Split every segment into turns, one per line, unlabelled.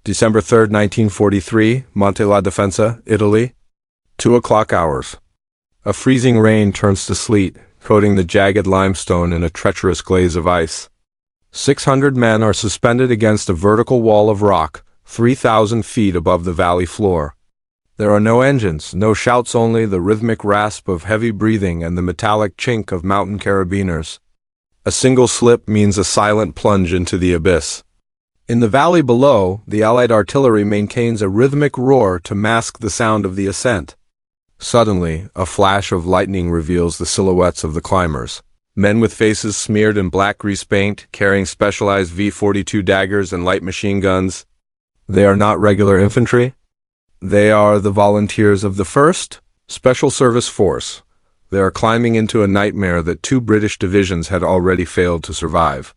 December 3rd, 1943, Monte la Defensa, Italy. 2 o'clock hours. A freezing rain turns to sleet, coating the jagged limestone in a treacherous glaze of ice. 600 men are suspended against a vertical wall of rock, 3,000 feet above the valley floor. There are no engines, no shouts, only the rhythmic rasp of heavy breathing and the metallic chink of mountain carabiners. A single slip means a silent plunge into the abyss. In the valley below, the Allied artillery maintains a rhythmic roar to mask the sound of the ascent. Suddenly, a flash of lightning reveals the silhouettes of the climbers. Men with faces smeared in black grease paint, carrying specialized V-42 daggers and light machine guns. They are not regular infantry. They are the volunteers of the 1st Special Service Force. They are climbing into a nightmare that 2 British divisions had already failed to survive.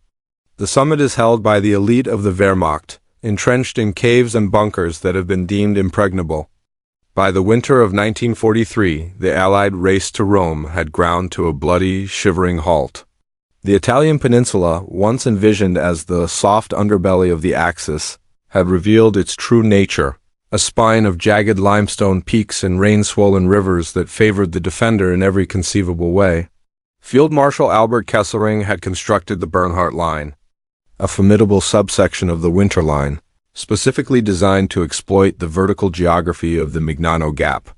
The summit is held by the elite of the Wehrmacht, entrenched in caves and bunkers that have been deemed impregnable. By the winter of 1943, the Allied race to Rome had ground to a bloody, shivering halt. The Italian peninsula, once envisioned as the soft underbelly of the Axis, had revealed its true nature, a spine of jagged limestone peaks and rain-swollen rivers that favored the defender in every conceivable way. Field Marshal Albert Kesselring had constructed the Bernhardt Line, a formidable subsection of the Winter Line, specifically designed to exploit the vertical geography of the Mignano Gap.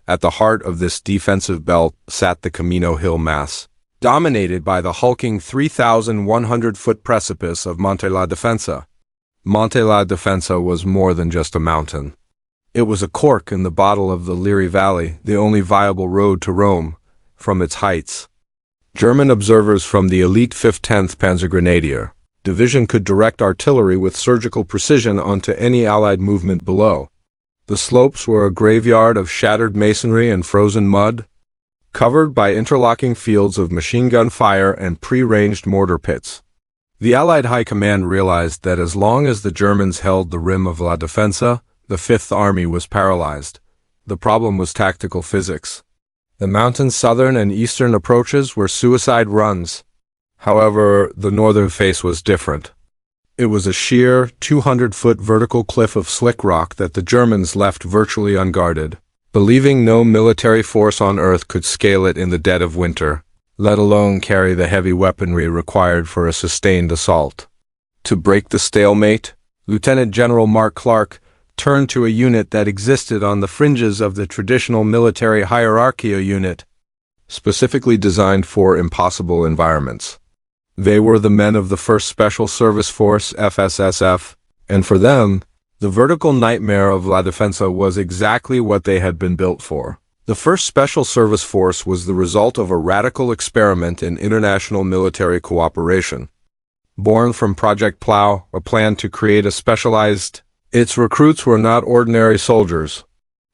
At the heart of this defensive belt sat the Camino Hill Mass, dominated by the hulking 3,100-foot precipice of Monte la Defensa. Monte la Defensa was more than just a mountain. It was a cork in the bottle of the Liri Valley, the only viable road to Rome, from its heights. German observers from the elite 5th 10th Panzergrenadier Division could direct artillery with surgical precision onto any Allied movement below. The slopes were a graveyard of shattered masonry and frozen mud, covered by interlocking fields of machine gun fire and pre-ranged mortar pits. The Allied High Command realized that as long as the Germans held the rim of La Defensa, the Fifth Army was paralyzed. The problem was tactical physics. The mountain's southern and eastern approaches were suicide runs. However, the northern face was different. It was a sheer, 200-foot vertical cliff of slick rock that the Germans left virtually unguarded, believing no military force on Earth could scale it in the dead of winter, let alone carry the heavy weaponry required for a sustained assault. To break the stalemate, Lieutenant General Mark Clark turned to a unit that existed on the fringes of the traditional military hierarchy, a unit specifically designed for impossible environments. They were the men of the 1st Special Service Force, FSSF, and for them, the vertical nightmare of La Defensa was exactly what they had been built for. The 1st Special Service Force was the result of a radical experiment in international military cooperation. Born from Project Plow, a plan to create a specialized... Its recruits were not ordinary soldiers.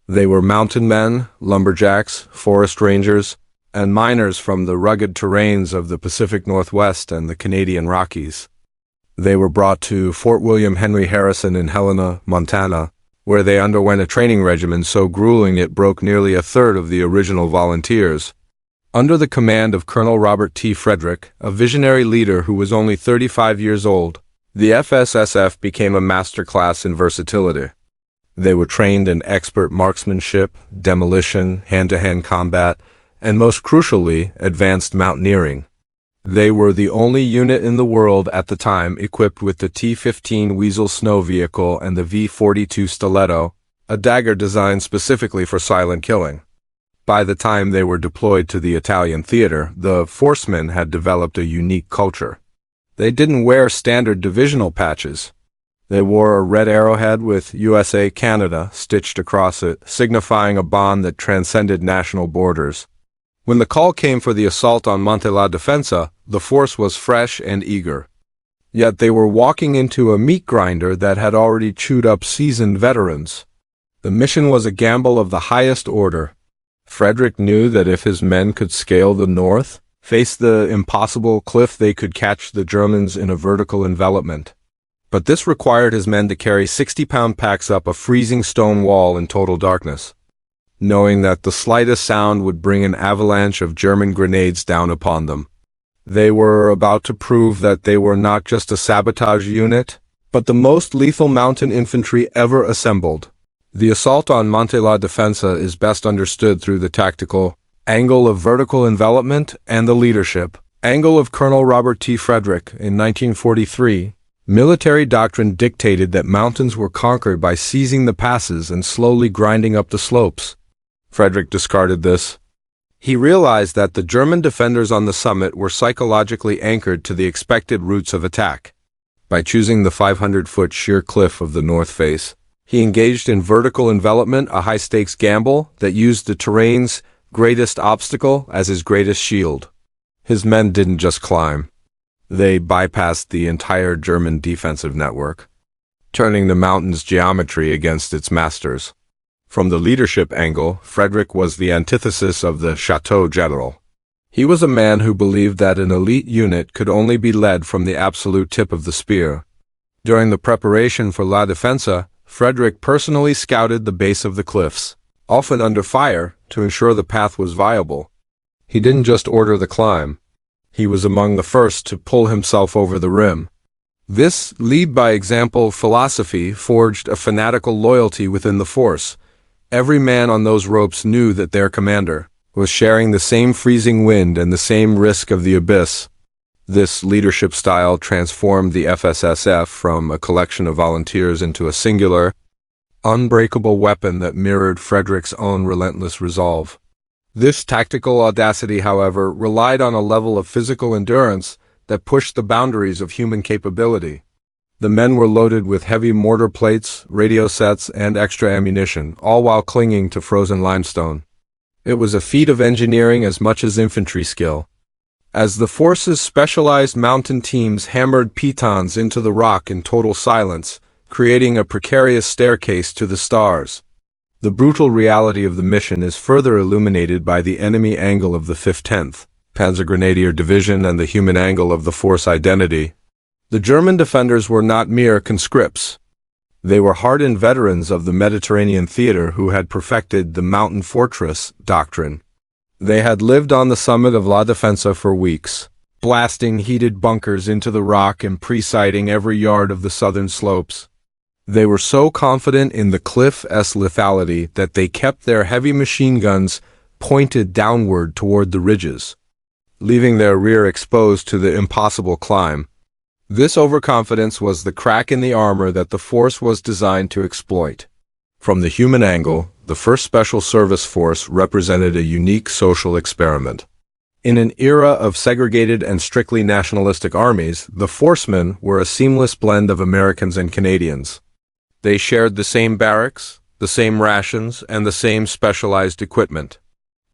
They were mountain men, lumberjacks, forest rangers, and miners from the rugged terrains of the Pacific Northwest and the Canadian Rockies. They were brought to Fort William Henry Harrison in Helena, Montana, where they underwent a training regimen so grueling it broke nearly a third of the original volunteers. Under the command of Colonel Robert T. Frederick, a visionary leader who was only 35 years old, the FSSF became a masterclass in versatility. They were trained in expert marksmanship, demolition, hand-to-hand combat, and most crucially, advanced mountaineering. They were the only unit in the world at the time equipped with the T-15 Weasel snow vehicle and the V-42 Stiletto, a dagger designed specifically for silent killing. By the time they were deployed to the Italian theater, the forcemen had developed a unique culture. They didn't wear standard divisional patches. They wore a red arrowhead with USA Canada stitched across it, signifying a bond that transcended national borders. When the call came for the assault on Monte la Defensa, the force was fresh and eager. Yet they were walking into a meat grinder that had already chewed up seasoned veterans. The mission was a gamble of the highest order. Frederick knew that if his men could scale the north, face the impossible cliff, they could catch the Germans in a vertical envelopment. But this required his men to carry 60-pound packs up a freezing stone wall in total darkness, knowing that the slightest sound would bring an avalanche of German grenades down upon them. They were about to prove that they were not just a sabotage unit, but the most lethal mountain infantry ever assembled. The assault on Monte la Defensa is best understood through the tactical angle of vertical envelopment and the leadership angle of Colonel Robert T. Frederick. In 1943, military doctrine dictated that mountains were conquered by seizing the passes and slowly grinding up the slopes. Frederick discarded this. He realized that the German defenders on the summit were psychologically anchored to the expected routes of attack. By choosing the 500-foot sheer cliff of the north face, he engaged in vertical envelopment, a high-stakes gamble that used the terrain's greatest obstacle as his greatest shield. His men didn't just climb. They bypassed the entire German defensive network, turning the mountain's geometry against its masters. From the leadership angle, Frederick was the antithesis of the Chateau General. He was a man who believed that an elite unit could only be led from the absolute tip of the spear. During the preparation for La Defensa, Frederick personally scouted the base of the cliffs, often under fire, to ensure the path was viable. He didn't just order the climb. He was among the first to pull himself over the rim. This lead-by-example philosophy forged a fanatical loyalty within the force. Every man on those ropes knew that their commander was sharing the same freezing wind and the same risk of the abyss. This leadership style transformed the FSSF from a collection of volunteers into a singular, unbreakable weapon that mirrored Frederick's own relentless resolve. This tactical audacity, however, relied on a level of physical endurance that pushed the boundaries of human capability. The men were loaded with heavy mortar plates, radio sets, and extra ammunition, all while clinging to frozen limestone. It was a feat of engineering as much as infantry skill. As the force's specialized mountain teams hammered pitons into the rock in total silence, creating a precarious staircase to the stars. The brutal reality of the mission is further illuminated by the enemy angle of the 5th Panzergrenadier Division and the human angle of the force identity. The German defenders were not mere conscripts. They were hardened veterans of the Mediterranean theater who had perfected the mountain fortress doctrine. They had lived on the summit of La Defensa for weeks, blasting heated bunkers into the rock and pre-sighting every yard of the southern slopes. They were so confident in the cliff's lethality that they kept their heavy machine guns pointed downward toward the ridges, leaving their rear exposed to the impossible climb. This overconfidence was the crack in the armor that the force was designed to exploit. From the human angle, the 1st Special Service Force represented a unique social experiment. In an era of segregated and strictly nationalistic armies, the forcemen were a seamless blend of Americans and Canadians. They shared the same barracks, the same rations, and the same specialized equipment.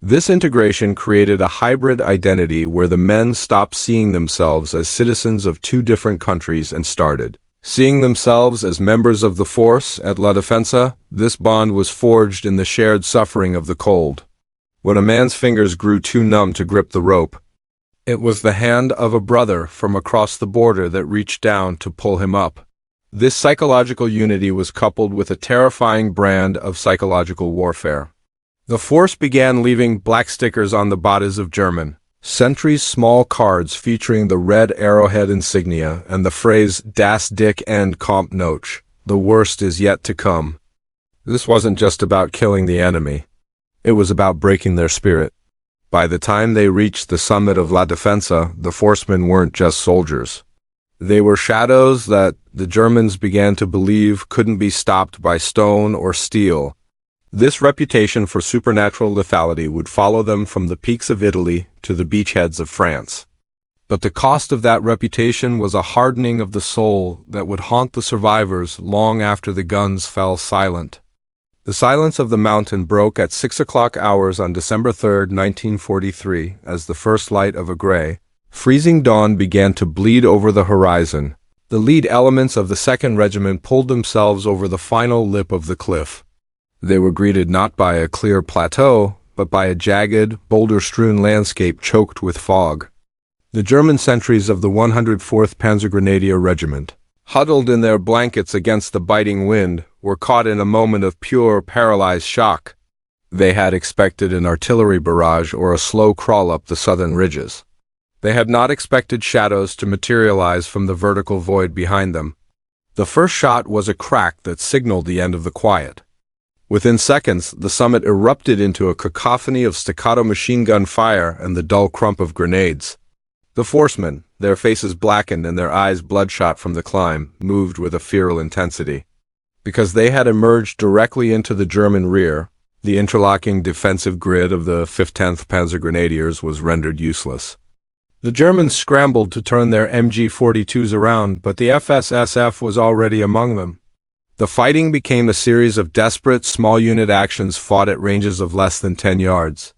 This integration created a hybrid identity where the men stopped seeing themselves as citizens of two different countries and started seeing themselves as members of the force. At La Defensa, this bond was forged in the shared suffering of the cold. When a man's fingers grew too numb to grip the rope, it was the hand of a brother from across the border that reached down to pull him up. This psychological unity was coupled with a terrifying brand of psychological warfare. The force began leaving black stickers on the bodies of German sentries, small cards featuring the red arrowhead insignia and the phrase Das Dick End kommt noch, the worst is yet to come. This wasn't just about killing the enemy. It was about breaking their spirit. By the time they reached the summit of La Defensa, the forcemen weren't just soldiers. They were shadows that the Germans began to believe couldn't be stopped by stone or steel. This reputation for supernatural lethality would follow them from the peaks of Italy to the beachheads of France. But the cost of that reputation was a hardening of the soul that would haunt the survivors long after the guns fell silent. The silence of the mountain broke at 6 o'clock hours on December 3, 1943, as the first light of a gray, freezing dawn began to bleed over the horizon. The lead elements of the 2nd Regiment pulled themselves over the final lip of the cliff. They were greeted not by a clear plateau, but by a jagged, boulder-strewn landscape choked with fog. The German sentries of the 104th Panzergrenadier Regiment, huddled in their blankets against the biting wind, were caught in a moment of pure, paralyzed shock. They had expected an artillery barrage or a slow crawl up the southern ridges. They had not expected shadows to materialize from the vertical void behind them. The first shot was a crack that signaled the end of the quiet. Within seconds, the summit erupted into a cacophony of staccato machine gun fire and the dull crump of grenades. The forcemen, their faces blackened and their eyes bloodshot from the climb, moved with a feral intensity. Because they had emerged directly into the German rear, the interlocking defensive grid of the 15th Panzer Grenadiers was rendered useless. The Germans scrambled to turn their MG-42s around, but the FSSF was already among them. The fighting became a series of desperate small-unit actions fought at ranges of less than 10 yards.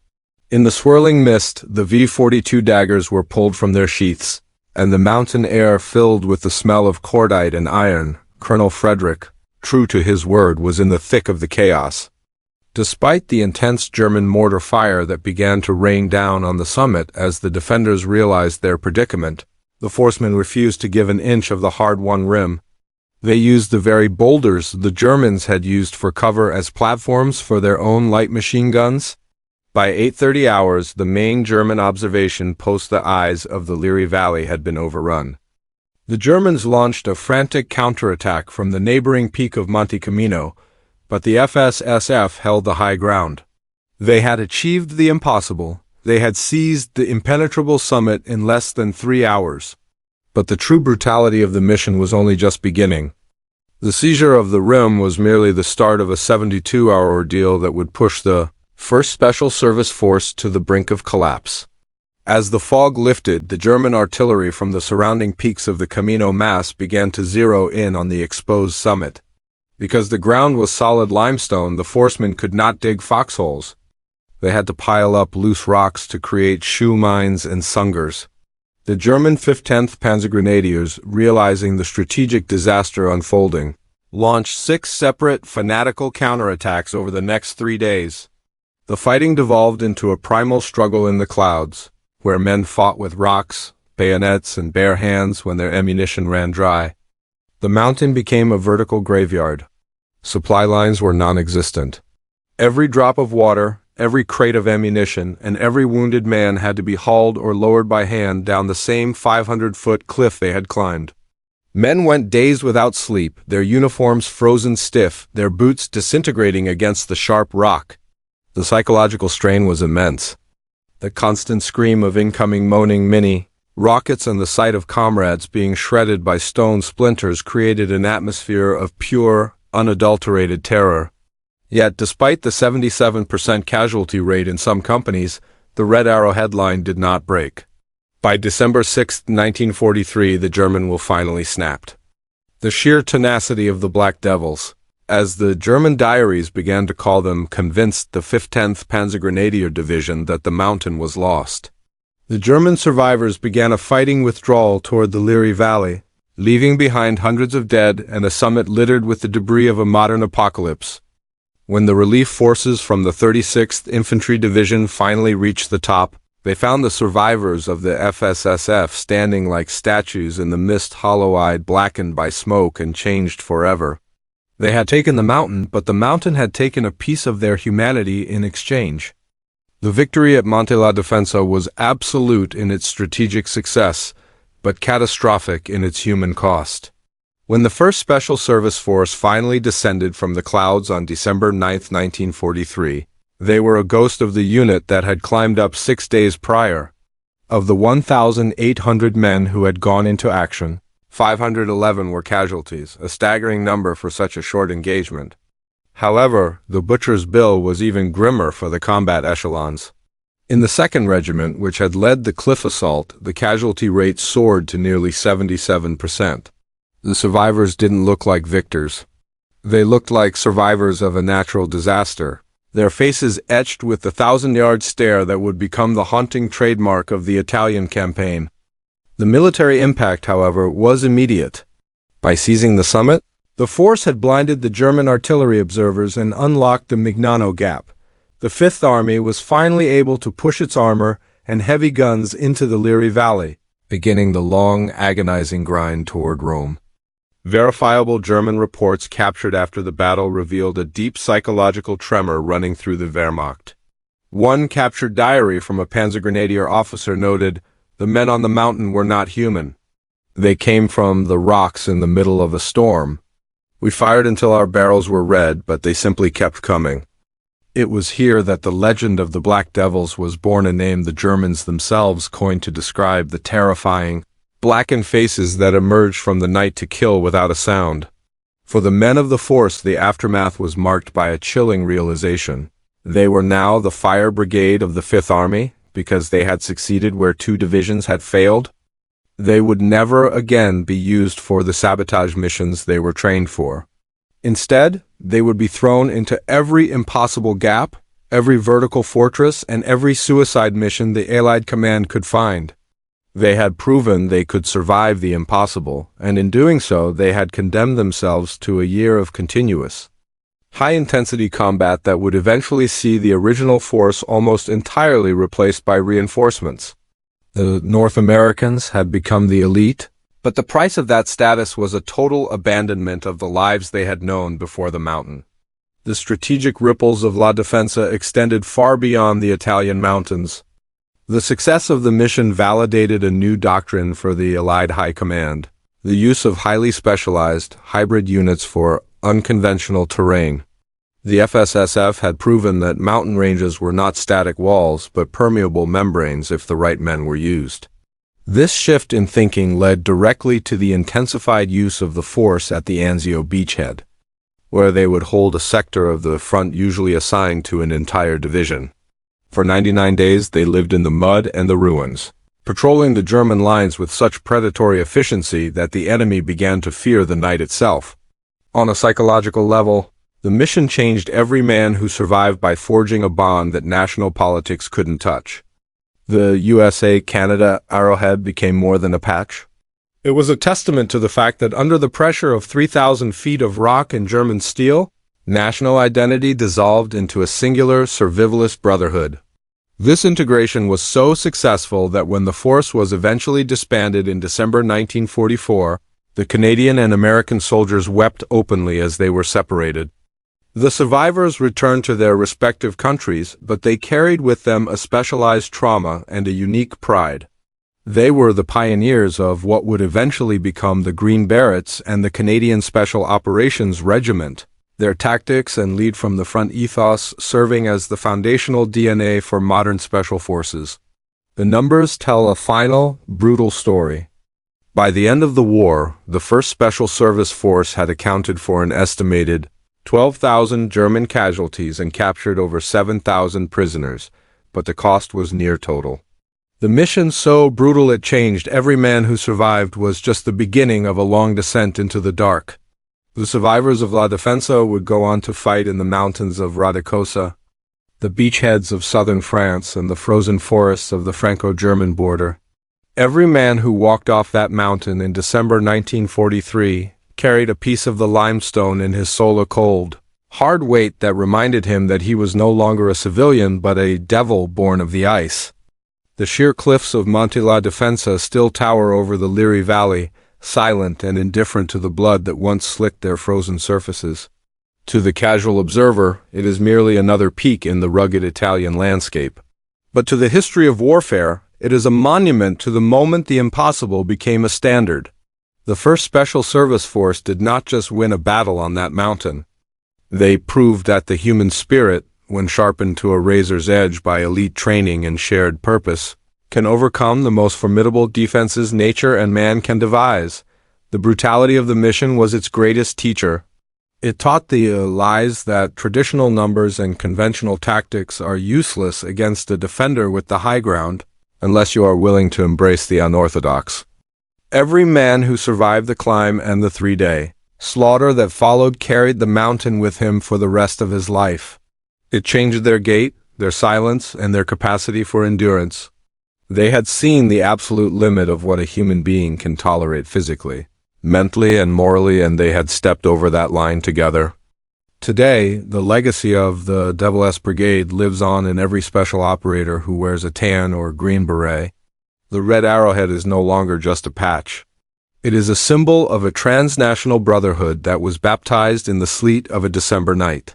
In the swirling mist, the V-42 daggers were pulled from their sheaths, and the mountain air filled with the smell of cordite and iron. Colonel Frederick, true to his word, was in the thick of the chaos. Despite the intense German mortar fire that began to rain down on the summit as the defenders realized their predicament, the forcemen refused to give an inch of the hard-won rim. They used the very boulders the Germans had used for cover as platforms for their own light machine guns. By 8:30 hours, the main German observation post the eyes of the Liri Valley had been overrun. The Germans launched a frantic counterattack from the neighboring peak of Monte Camino, but the FSSF held the high ground. They had achieved the impossible. They had seized the impenetrable summit in less than 3 hours. But the true brutality of the mission was only just beginning. The seizure of the rim was merely the start of a 72-hour ordeal that would push the 1st Special Service Force to the brink of collapse. As the fog lifted, the German artillery from the surrounding peaks of the Camino Mass began to zero in on the exposed summit. Because the ground was solid limestone, the forcemen could not dig foxholes. They had to pile up loose rocks to create shoe mines and sungers. The German 15th Panzer Grenadiers, realizing the strategic disaster unfolding, launched 6 separate, fanatical counterattacks over the next 3 days. The fighting devolved into a primal struggle in the clouds, where men fought with rocks, bayonets, and bare hands when their ammunition ran dry. The mountain became a vertical graveyard. Supply lines were non-existent. Every drop of water, every crate of ammunition, and every wounded man had to be hauled or lowered by hand down the same 500-foot cliff they had climbed. Men went days without sleep, their uniforms frozen stiff, their boots disintegrating against the sharp rock. The psychological strain was immense. The constant scream of incoming moaning Mini rockets and the sight of comrades being shredded by stone splinters created an atmosphere of pure, unadulterated terror. Yet, despite the 77% casualty rate in some companies, the Red Arrow headline did not break. By December 6, 1943, the German will finally snapped. The sheer tenacity of the Black Devils, as the German diaries began to call them, convinced the 15th Panzer Grenadier Division that the mountain was lost. The German survivors began a fighting withdrawal toward the Liri Valley, leaving behind hundreds of dead and a summit littered with the debris of a modern apocalypse. When the relief forces from the 36th Infantry Division finally reached the top, they found the survivors of the FSSF standing like statues in the mist, hollow-eyed, blackened by smoke and changed forever. They had taken the mountain, but the mountain had taken a piece of their humanity in exchange. The victory at Monte la Defensa was absolute in its strategic success, but catastrophic in its human cost. When the 1st Special Service Force finally descended from the clouds on December 9, 1943, they were a ghost of the unit that had climbed up 6 days prior. Of the 1,800 men who had gone into action, 511 were casualties, a staggering number for such a short engagement. However, the butcher's bill was even grimmer for the combat echelons. In the 2nd Regiment, which had led the cliff assault, the casualty rate soared to nearly 77%. The survivors didn't look like victors. They looked like survivors of a natural disaster, their faces etched with the 1,000-yard stare that would become the haunting trademark of the Italian campaign. The military impact, however, was immediate. By seizing the summit, the force had blinded the German artillery observers and unlocked the Mignano Gap. The Fifth Army was finally able to push its armor and heavy guns into the Liri Valley, beginning the long, agonizing grind toward Rome. Verifiable German reports captured after the battle revealed a deep psychological tremor running through the Wehrmacht. One captured diary from a Panzer Grenadier officer noted, "The men on the mountain were not human. They came from the rocks in the middle of a storm. We fired until our barrels were red, but they simply kept coming. It was here that the legend of the Black Devils was born, a name the Germans themselves coined to describe the terrifying, blackened faces that emerged from the night to kill without a sound. For the men of the force, the aftermath was marked by a chilling realization. They were now the fire brigade of the Fifth Army, because they had succeeded where two divisions had failed. They would never again be used for the sabotage missions they were trained for. Instead, they would be thrown into every impossible gap, every vertical fortress, and every suicide mission the Allied command could find. They had proven they could survive the impossible, and in doing so, they had condemned themselves to a year of continuous, high-intensity combat that would eventually see the original force almost entirely replaced by reinforcements. The North Americans had become the elite, but the price of that status was a total abandonment of the lives they had known before the mountain. The strategic ripples of La Defensa extended far beyond the Italian mountains. The success of the mission validated a new doctrine for the Allied High Command: the use of highly specialized, hybrid units for unconventional terrain. The FSSF had proven that mountain ranges were not static walls but permeable membranes if the right men were used. This shift in thinking led directly to the intensified use of the force at the Anzio beachhead, where they would hold a sector of the front usually assigned to an entire division. For 99 days they lived in the mud and the ruins, patrolling the German lines with such predatory efficiency that the enemy began to fear the night itself. On a psychological level, the mission changed every man who survived by forging a bond that national politics couldn't touch. The USA-Canada arrowhead became more than a patch. It was a testament to the fact that under the pressure of 3,000 feet of rock and German steel, national identity dissolved into a singular survivalist brotherhood. This integration was so successful that when the force was eventually disbanded in December 1944, the Canadian and American soldiers wept openly as they were separated. The survivors returned to their respective countries, but they carried with them a specialized trauma and a unique pride. They were the pioneers of what would eventually become the Green Berets and the Canadian Special Operations Regiment, their tactics and lead from the front ethos serving as the foundational DNA for modern special forces. The numbers tell a final, brutal story. By the end of the war, the 1st Special Service Force had accounted for an estimated 12,000 German casualties and captured over 7,000 prisoners, but the cost was near total. The mission so brutal it changed every man who survived was just the beginning of a long descent into the dark. The survivors of La Defensa would go on to fight in the mountains of Radicosa, the beachheads of southern France, and the frozen forests of the Franco-German border. Every man who walked off that mountain in December 1943 carried a piece of the limestone in his soul, a cold, hard weight that reminded him that he was no longer a civilian but a devil born of the ice. The sheer cliffs of Monte La Defensa still tower over the Liri Valley, silent and indifferent to the blood that once slicked their frozen surfaces. To the casual observer, it is merely another peak in the rugged Italian landscape. But to the history of warfare, it is a monument to the moment the impossible became a standard. The 1st Special Service Force did not just win a battle on that mountain. They proved that the human spirit, when sharpened to a razor's edge by elite training and shared purpose, can overcome the most formidable defenses nature and man can devise. The brutality of the mission was its greatest teacher. It taught the Allies that traditional numbers and conventional tactics are useless against a defender with the high ground, unless you are willing to embrace the unorthodox. Every man who survived the climb and the 3-day slaughter that followed carried the mountain with him for the rest of his life. It changed their gait, their silence, and their capacity for endurance. They had seen the absolute limit of what a human being can tolerate physically, mentally, and morally, and they had stepped over that line together. Today, the legacy of the Devil S Brigade lives on in every special operator who wears a tan or green beret. The red arrowhead is no longer just a patch. It is a symbol of a transnational brotherhood that was baptized in the sleet of a December night.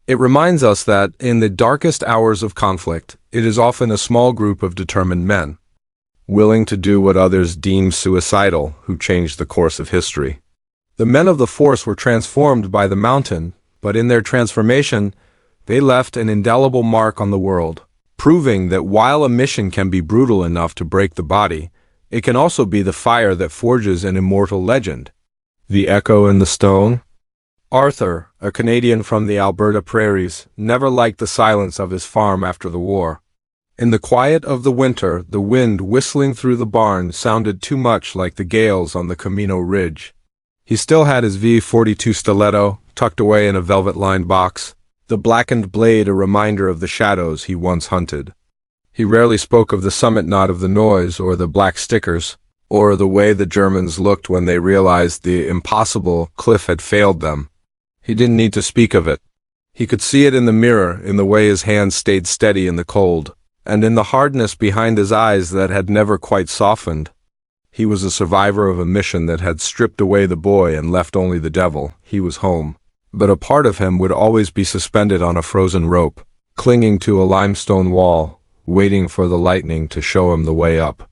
It reminds us that, in the darkest hours of conflict, it is often a small group of determined men. willing to do what others deemed suicidal, who changed the course of history. The men of the force were transformed by the mountain, but in their transformation, they left an indelible mark on the world, proving that while a mission can be brutal enough to break the body, it can also be the fire that forges an immortal legend. The Echo in the Stone? Arthur, a Canadian from the Alberta prairies, never liked the silence of his farm after the war. In the quiet of the winter, the wind whistling through the barn sounded too much like the gales on the Camino Ridge. He still had his V-42 stiletto tucked away in a velvet-lined box, the blackened blade a reminder of the shadows he once hunted. He rarely spoke of the summit knot of the noise or the black stickers, or the way the Germans looked when they realized the impossible cliff had failed them. He didn't need to speak of it. He could see it in the mirror, in the way his hands stayed steady in the cold, and in the hardness behind his eyes that had never quite softened. He was a survivor of a mission that had stripped away the boy and left only the devil. He was home. But a part of him would always be suspended on a frozen rope, clinging to a limestone wall, waiting for the lightning to show him the way up.